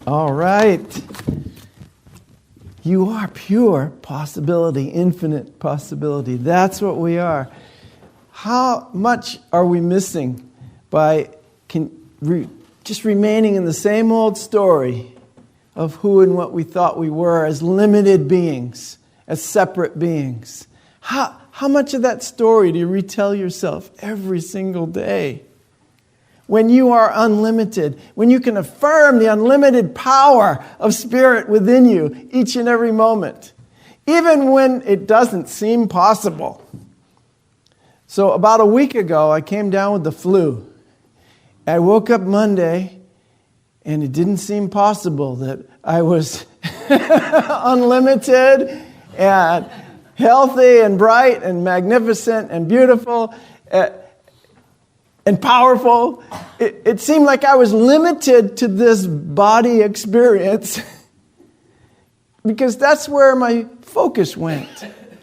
All right. You are pure possibility, infinite possibility. That's what we are. How much are we missing by just remaining in the same old story of who and what we thought we were as limited beings, as separate beings? How much of that story do you retell yourself every single day? When you are unlimited, when you can affirm the unlimited power of Spirit within you each and every moment, even when it doesn't seem possible. So about a week ago, I came down with the flu. I woke up Monday, and it didn't seem possible that I was unlimited and healthy and bright and magnificent and beautiful and powerful. It seemed like I was limited to this body experience because that's where my focus went.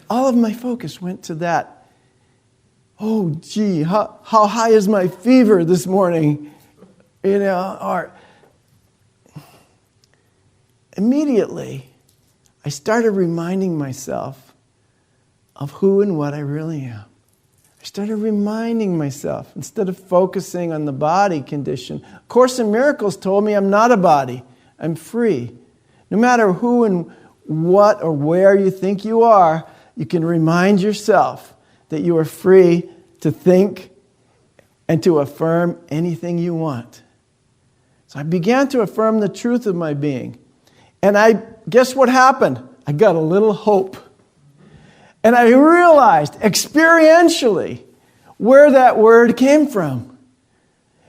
All of my focus went to that. Oh, gee, how high is my fever this morning? Or immediately, I started reminding myself of who and what I really am. I started reminding myself, instead of focusing on the body condition. Course in Miracles told me I'm not a body. I'm free. No matter who and what or where you think you are, you can remind yourself that you are free to think and to affirm anything you want. So I began to affirm the truth of my being. And guess what happened? I got a little hope. And I realized experientially where that word came from.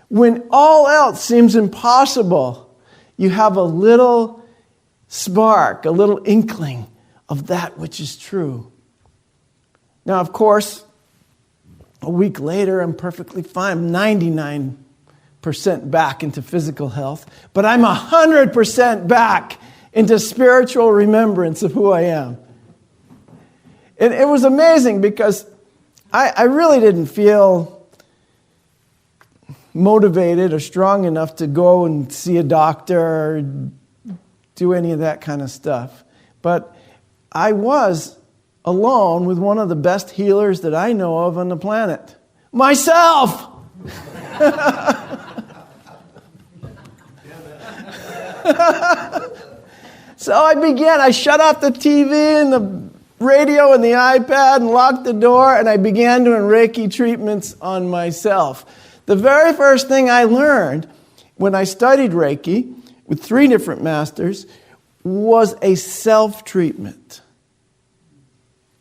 When all else seems impossible, you have a little spark, a little inkling of that which is true. Now, of course, a week later, I'm perfectly fine. I'm 99% back into physical health, but I'm 100% back into spiritual remembrance of who I am. And it was amazing because I really didn't feel motivated or strong enough to go and see a doctor or do any of that kind of stuff. But I was alone with one of the best healers that I know of on the planet. Myself! So I shut off the TV and the radio and the iPad and locked the door, and I began doing Reiki treatments on myself. The very first thing I learned when I studied Reiki with 3 different masters was a self-treatment.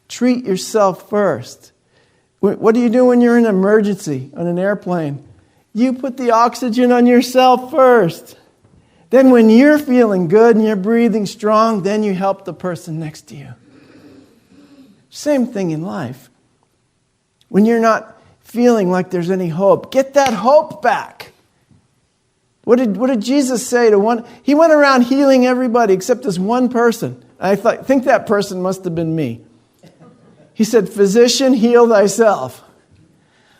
Treat yourself first. What do you do when you're in an emergency on an airplane? You put the oxygen on yourself first. Then when you're feeling good and you're breathing strong, then you help the person next to you. Same thing in life. When you're not feeling like there's any hope, get that hope back. What did Jesus say to one? He went around healing everybody except this one person. I think that person must have been me. He said, "Physician, heal thyself."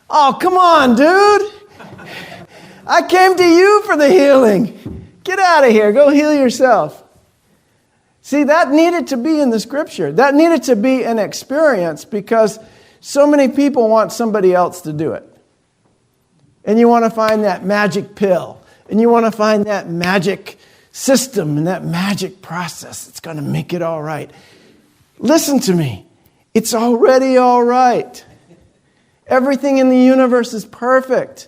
Oh, come on, dude. I came to you for the healing. Get out of here. Go heal yourself. See, that needed to be in the scripture. That needed to be an experience because so many people want somebody else to do it. And you want to find that magic pill. And you want to find that magic system and that magic process that's going to make it all right. Listen to me. It's already all right. Everything in the universe is perfect.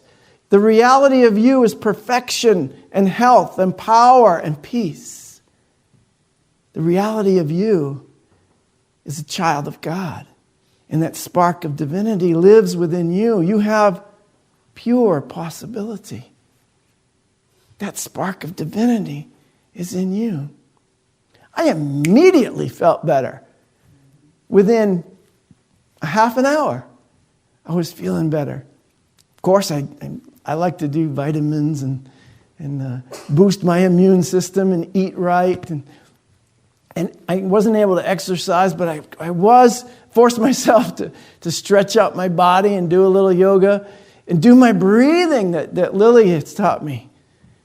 The reality of you is perfection and health and power and peace. The reality of you is a child of God. And that spark of divinity lives within you. You have pure possibility. That spark of divinity is in you. I immediately felt better. Within a half an hour, I was feeling better. Of course, I like to do vitamins and boost my immune system and eat right. And I wasn't able to exercise, but I was forced myself to stretch out my body and do a little yoga and do my breathing that Lily has taught me.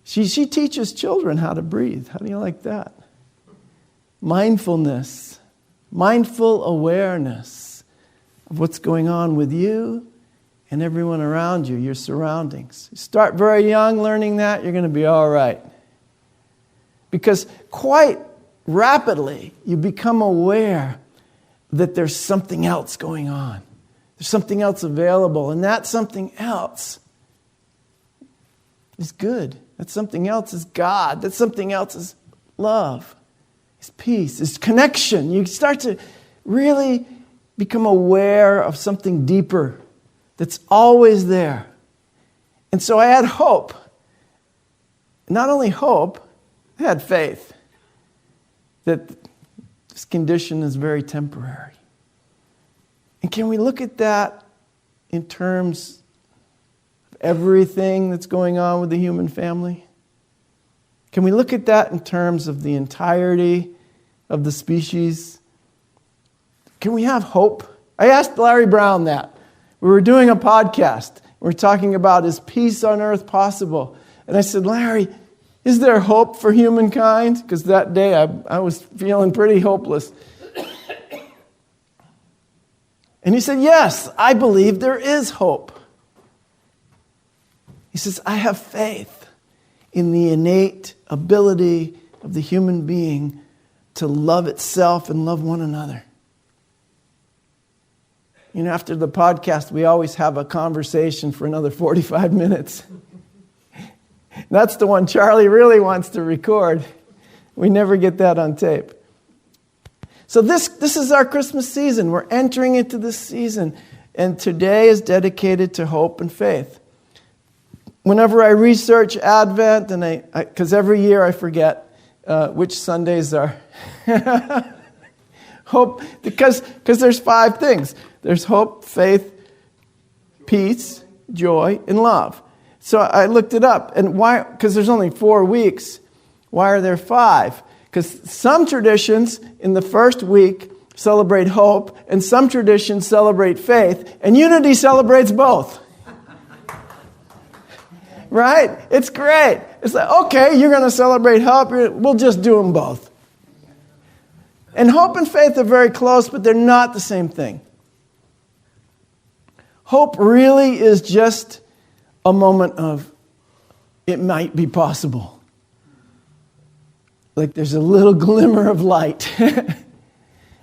She teaches children how to breathe. How do you like that? Mindfulness, mindful awareness of what's going on with you and everyone around you, your surroundings. You start very young learning that, you're going to be all right. Because quite rapidly, you become aware that there's something else going on. There's something else available, and that something else is good. That something else is God. That something else is love, is peace, is connection. You start to really become aware of something deeper that's always there. And so I had hope. Not only hope, I had faith that this condition is very temporary. And can we look at that in terms of everything that's going on with the human family? Can we look at that in terms of the entirety of the species? Can we have hope? I asked Larry Brown that. We were doing a podcast. We were talking about, is peace on earth possible? And I said, Larry, is there hope for humankind? Because that day I was feeling pretty hopeless. And he said, yes, I believe there is hope. He says, I have faith in the innate ability of the human being to love itself and love one another. You know, after the podcast, we always have a conversation for another 45 minutes. That's the one Charlie really wants to record. We never get that on tape. So this is our Christmas season. We're entering into this season. And today is dedicated to hope and faith. Whenever I research Advent, and because every year I forget which Sundays are hope, because there's 5 things. There's hope, faith, peace, joy, and love. So I looked it up. And why? Because there's only 4 weeks. Why are there 5? Because some traditions in the first week celebrate hope, and some traditions celebrate faith, and Unity celebrates both. Right? It's great. It's like, okay, you're going to celebrate hope, we'll just do them both. And hope and faith are very close, but they're not the same thing. Hope really is just a moment of, it might be possible. Like there's a little glimmer of light.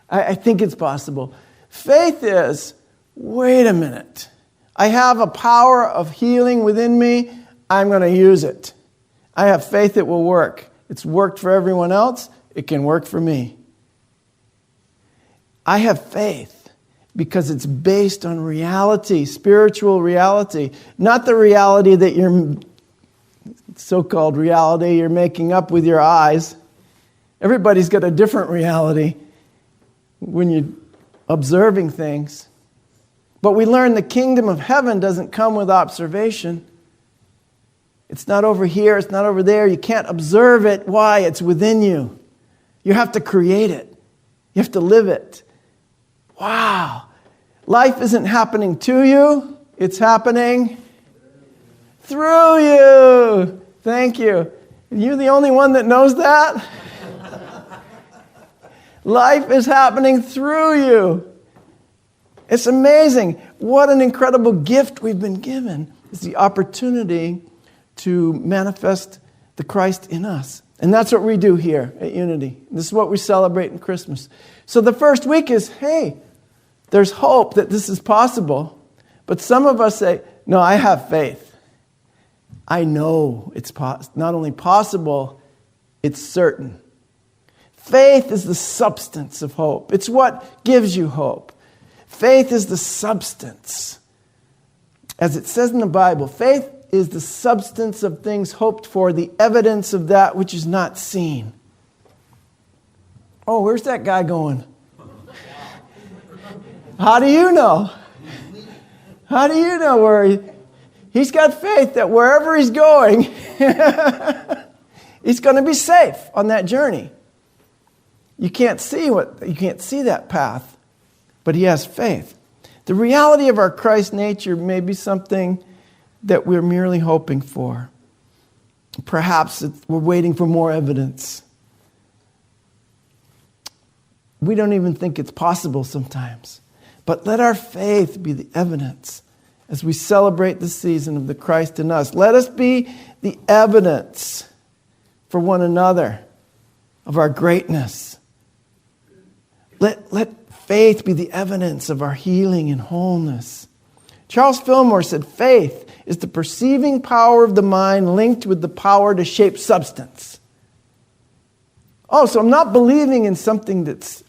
I think it's possible. Faith is, wait a minute. I have a power of healing within me. I'm going to use it. I have faith it will work. It's worked for everyone else. It can work for me. I have faith because it's based on reality, spiritual reality, not the reality that you're, so-called reality you're making up with your eyes. Everybody's got a different reality when you're observing things. But we learn the kingdom of heaven doesn't come with observation. It's not over here, it's not over there. You can't observe it. Why? It's within you. You have to create it. You have to live it. Wow. Life isn't happening to you. It's happening through you. Thank you. Are you the only one that knows that? Life is happening through you. It's amazing. What an incredible gift we've been given. It's the opportunity to manifest the Christ in us. And that's what we do here at Unity. This is what we celebrate in Christmas. So the first week is, hey, there's hope that this is possible. But some of us say, no, I have faith. I know it's not only possible, it's certain. Faith is the substance of hope. It's what gives you hope. Faith is the substance. As it says in the Bible, faith is the substance of things hoped for, the evidence of that which is not seen. Oh, where's that guy going? How do you know? How do you know where he's got faith that wherever he's going, he's going to be safe on that journey. You can't see that path, but he has faith. The reality of our Christ nature may be something that we're merely hoping for. Perhaps we're waiting for more evidence. We don't even think it's possible sometimes. But let our faith be the evidence as we celebrate the season of the Christ in us. Let us be the evidence for one another of our greatness. Let faith be the evidence of our healing and wholeness. Charles Fillmore said, faith is the perceiving power of the mind linked with the power to shape substance. Oh, so I'm not believing in something that's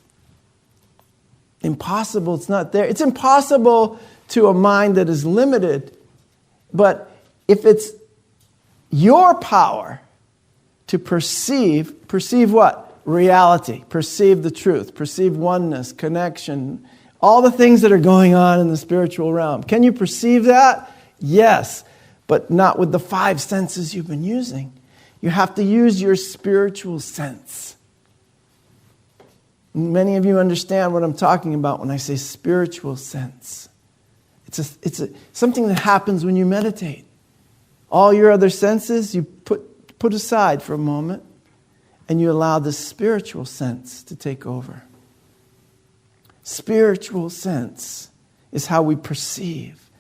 impossible. It's not there. It's impossible to a mind that is limited. But if it's your power to perceive what? Reality. Perceive the truth. Perceive oneness, connection, all the things that are going on in the spiritual realm. Can you perceive that? Yes, but not with the 5 senses you've been using. You have to use your spiritual sense. Many of you understand what I'm talking about when I say spiritual sense. It's something that happens when you meditate. All your other senses you put aside for a moment, and you allow the spiritual sense to take over. Spiritual sense is how we perceive,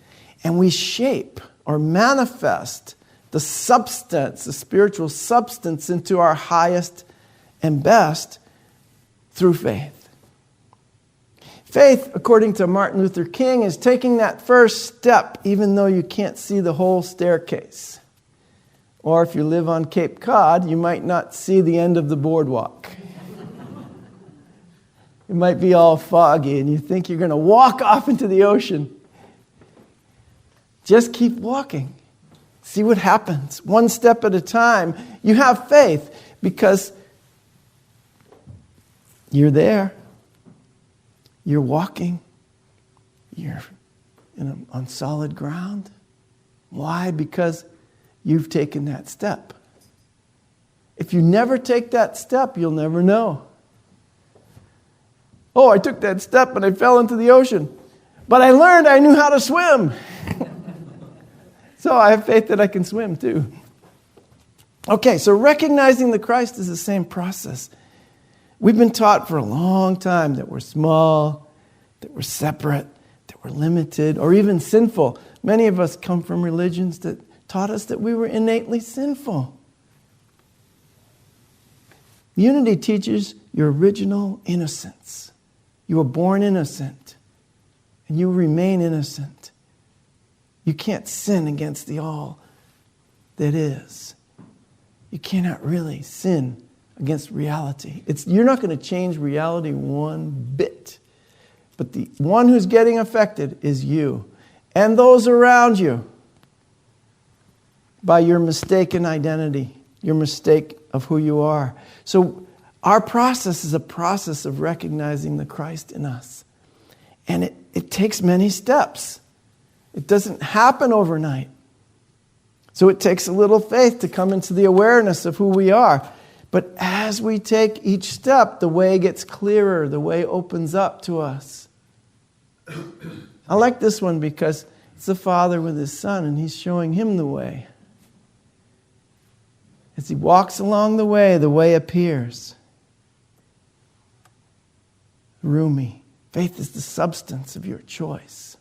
and we shape or manifest the substance, the spiritual substance, into our highest and best through faith. Faith, according to Martin Luther King, is taking that first step even though you can't see the whole staircase. Or if you live on Cape Cod, you might not see the end of the boardwalk. It might be all foggy and you think you're going to walk off into the ocean. Just keep walking. See what happens. One step at a time. You have faith because you're there. You're walking. You're on solid ground. Why? Because you've taken that step. If you never take that step, you'll never know. Oh, I took that step and I fell into the ocean. But I learned I knew how to swim. So I have faith that I can swim too. Okay, so recognizing the Christ is the same process. We've been taught for a long time that we're small, that we're separate, that we're limited, or even sinful. Many of us come from religions that taught us that we were innately sinful. Unity teaches your original innocence. You were born innocent, and you remain innocent. You can't sin against the all that is. You cannot really sin against reality. You're not going to change reality one bit. But the one who's getting affected is you and those around you by your mistaken identity, your mistake of who you are. So our process is a process of recognizing the Christ in us. And it takes many steps. It doesn't happen overnight. So it takes a little faith to come into the awareness of who we are. But as we take each step, the way gets clearer, the way opens up to us. I like this one because it's the Father with His Son, and He's showing Him the way. As He walks along the way appears. Rumi, faith is the substance of your choice.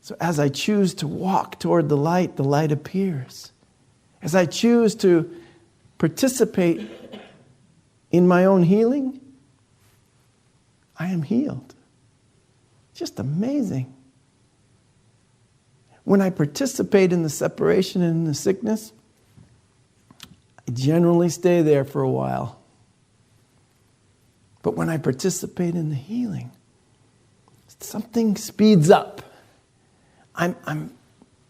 So as I choose to walk toward the light appears. As I choose to participate in my own healing, I am healed. Just amazing. When I participate in the separation and in the sickness, I generally stay there for a while. But when I participate in the healing, something speeds up. I'm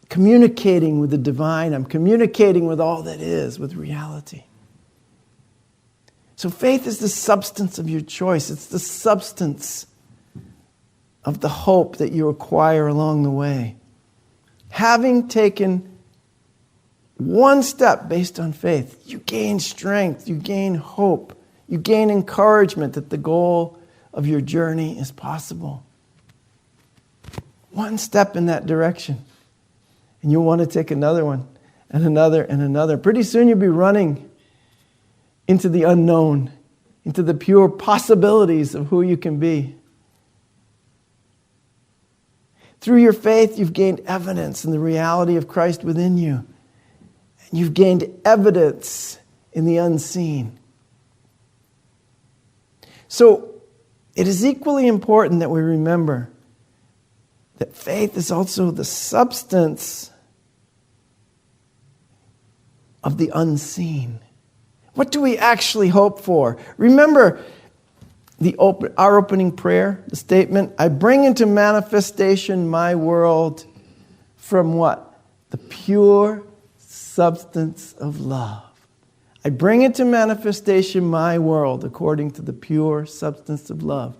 communicating with the divine. I'm communicating with all that is, with reality. So faith is the substance of your choice. It's the substance of the hope that you acquire along the way. Having taken one step based on faith, you gain strength, you gain hope, you gain encouragement that the goal of your journey is possible. One step in that direction, and you'll want to take another one. and another and another. Pretty soon you'll be running into the unknown, into the pure possibilities of who you can be. Through your faith, you've gained evidence in the reality of Christ within you. And you've gained evidence in the unseen. So, it is equally important that we remember that faith is also the substance of the unseen. What do we actually hope for? Remember our opening prayer, the statement, I bring into manifestation my world from what? The pure substance of love. I bring into manifestation my world according to the pure substance of love.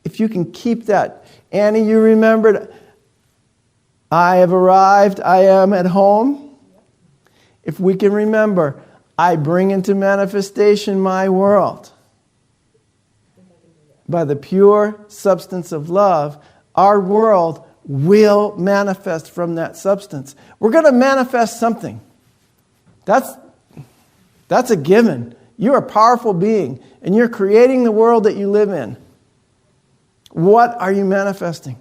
If you can keep that. Annie, you remembered, I have arrived, I am at home. If we can remember, I bring into manifestation my world. By the pure substance of love, our world will manifest from that substance. We're going to manifest something. That's a given. You're a powerful being, and you're creating the world that you live in. What are you manifesting?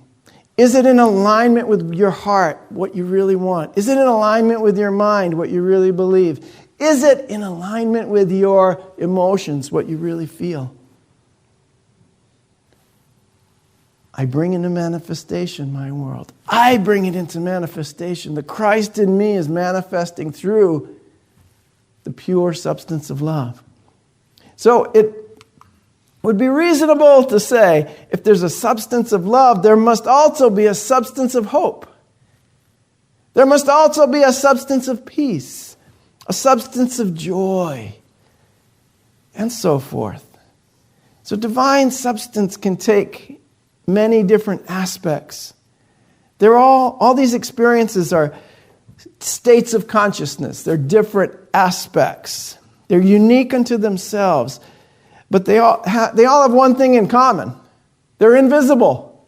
Is it in alignment with your heart, what you really want? Is it in alignment with your mind, what you really believe? Is it in alignment with your emotions, what you really feel? I bring into manifestation my world. I bring it into manifestation. The Christ in me is manifesting through the pure substance of love. So it would be reasonable to say, if there's a substance of love, there must also be a substance of hope. There must also be a substance of peace, a substance of joy, and so forth. So divine substance can take many different aspects. All these experiences are states of consciousness. They're different aspects. They're unique unto themselves. But they all have one thing in common. They're invisible.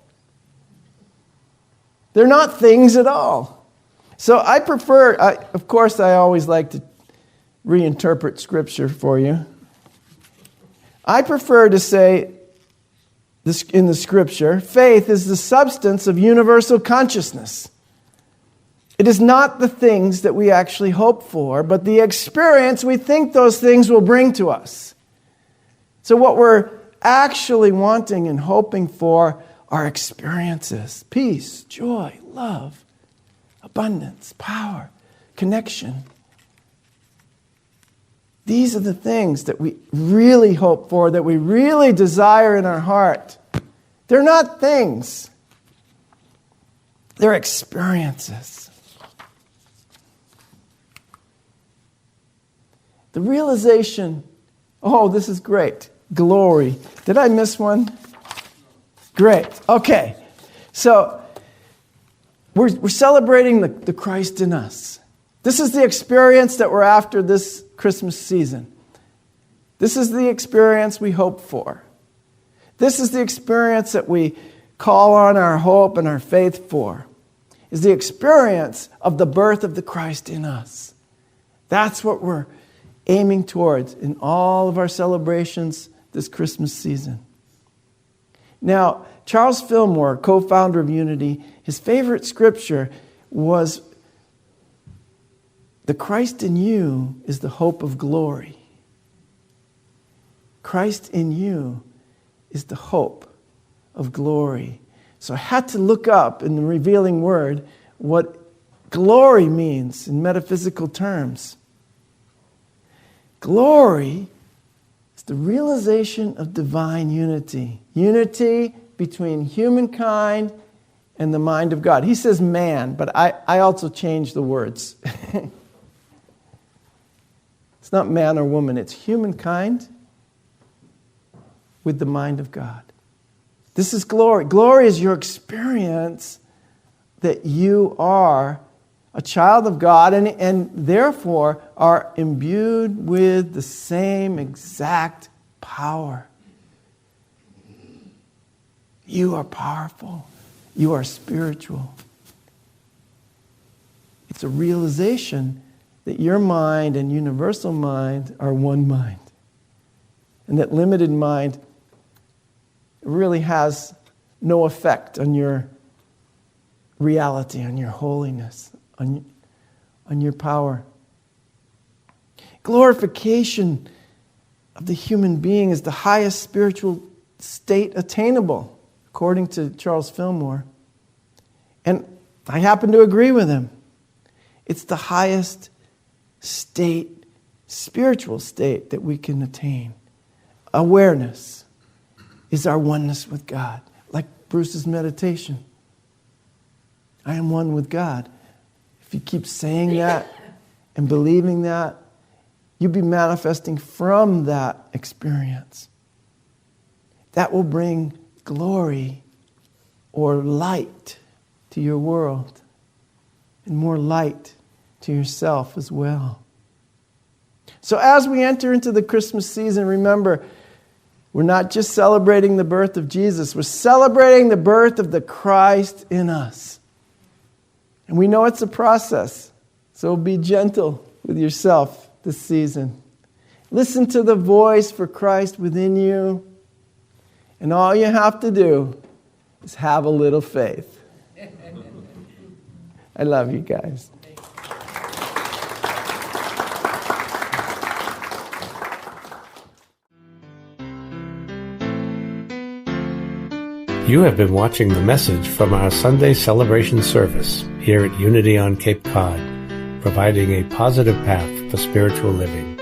They're not things at all. So of course I always like to reinterpret Scripture for you. I prefer to say this in the Scripture, faith is the substance of universal consciousness. It is not the things that we actually hope for, but the experience we think those things will bring to us. So what we're actually wanting and hoping for are experiences. Peace, joy, love, abundance, power, connection. These are the things that we really hope for, that we really desire in our heart. They're not things. They're experiences. The realization, this is great. Glory. Did I miss one? Great. Okay. So, we're celebrating the Christ in us. This is the experience that we're after this Christmas season. This is the experience we hope for. This is the experience that we call on our hope and our faith for. Is the experience of the birth of the Christ in us. That's what we're aiming towards in all of our celebrations this Christmas season. Now, Charles Fillmore, co-founder of Unity, his favorite scripture was, the Christ in you is the hope of glory. Christ in you is the hope of glory. So I had to look up in the revealing word what glory means in metaphysical terms. Glory is the realization of divine unity. Unity between humankind and the mind of God. He says man, but I also changed the words. It's not man or woman, it's humankind with the mind of God. This is glory. Glory is your experience that you are a child of God and therefore are imbued with the same exact power. You are powerful. You are spiritual. It's a realization that your mind and universal mind are one mind. And that limited mind really has no effect on your reality, on your holiness, on your power. Glorification of the human being is the highest spiritual state attainable, according to Charles Fillmore. And I happen to agree with him. It's the highest state, spiritual state that we can attain. Awareness is our oneness with God, like Bruce's meditation. I am one with God. If you keep saying that and believing that, you'll be manifesting from that experience. That will bring glory or light to your world and more light to yourself as well. So as we enter into the Christmas season, remember, we're not just celebrating the birth of Jesus, we're celebrating the birth of the Christ in us. And we know it's a process, so be gentle with yourself this season. Listen to the voice for Christ within you, and all you have to do is have a little faith. I love you guys. You have been watching the message from our Sunday celebration service here at Unity on Cape Cod, providing a positive path for spiritual living.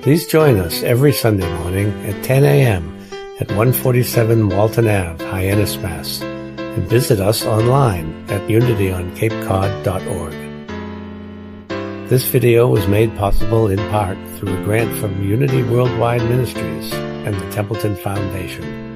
Please join us every Sunday morning at 10 a.m. at 147 Walton Ave, Hyannis, Mass., and visit us online at unityoncapecod.org. This video was made possible in part through a grant from Unity Worldwide Ministries and the Templeton Foundation.